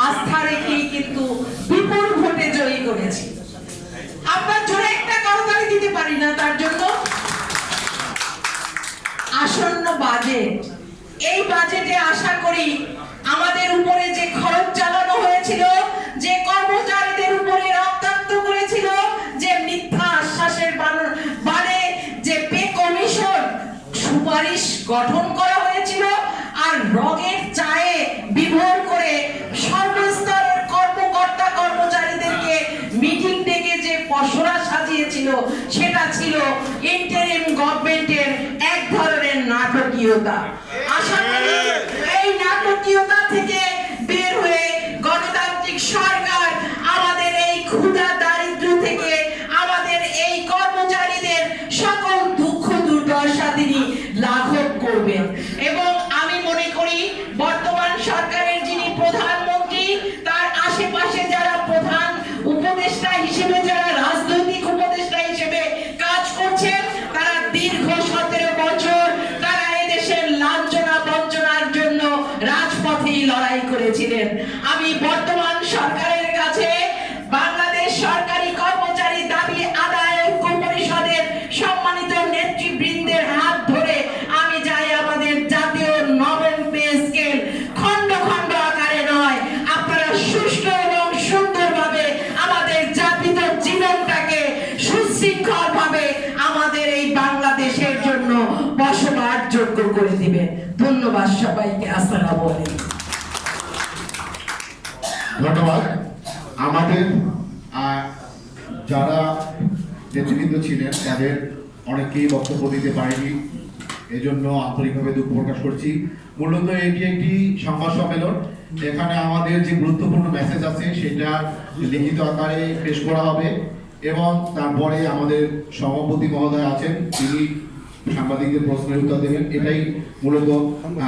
আস্থা রেখেই কিন্তু বিপুল ভোটে জয়ী করেছি। আমরা জোরে একটা করতালি দিতে পারি না তার জন্য। আসন্ন বাজেট, এই বাজেটে আশা করি আমাদের উপরে যে খরচ চালানো হয়েছিল, যে কর্মচারীদের উপরে রক্তাক্ত করেছিল, যে মিথ্যা আশ্বাসের বানে যে পে কমিশন সুপারিশ গঠন করা হয়েছিল, আর রগের চায়ে বিভোর করে সর্বস্তরের কর্মকর্তা কর্মচারীদেরকে মিটিং ডেকে যে পসরা সাজিয়েছিল, সেটা ছিল ইন্টারিম গভর্নমেন্টের এক ধরনের নাটকীয়তা। আশা করি এই নাটকীয়তা থেকে বের হয়ে গণতান্ত্রিক সরকার আমাদের এই ক্ষুধা দারিদ্র্য থেকে আমাদের এই কর্মচারীদের সকল দুঃখ দুর্দশা তিনি লাঘব করবেন। এবং আমি মনে করি বর্তমান সরকারের যিনি প্রধানমন্ত্রী, তার আশেপাশে যারা প্রধান উপদেষ্টা হিসেবে, যারা রাজনৈতিক উপদেষ্টা হিসেবে কাজ করছেন, তারা দীর্ঘ 17 বছর তারা এদেশের লাঞ্ছনা বঞ্চনার জন্য রাজপথেই লড়াই করেছিলেন। আমি বর্তমান সরকারের কাছে বাংলাদেশ সরকারি কর্মচারী দাবি আদায় ঐক্য পরিষদের সম্মানিত নেতৃবৃন্দের হাত ধরে আমি চাই আমাদের জাতীয় নবম পে স্কেল খণ্ড খণ্ড আকারে নয়, আপনারা সুষ্ঠু এবং সুন্দরভাবে আমাদের জাতির জীবনটাকে সুশৃঙ্খল ভাবে আমাদের এই বাংলাদেশের জন্য বসবাসযোগ্য করে দিবেন। ধন্যবাদ সবাইকে। আসসালামু আলাইকুম। ধন্যবাদ। আমাদের যারা নেতৃবৃন্দ ছিলেন তাদের অনেকেই বক্তব্য দিতে পারেনি, এজন্য আন্তরিকভাবে দুঃখ প্রকাশ করছি। মূলত এটি একটি সংবাদ সম্মেলন, এখানে আমাদের যে গুরুত্বপূর্ণ মেসেজ আছে সেটা লিখিত আকারে পেশ করা হবে এবং তারপরে আমাদের সভাপতি মহোদয় আছেন, তিনি সাংবাদিকদের প্রশ্নের উত্তর দেবেন। এটাই মূলত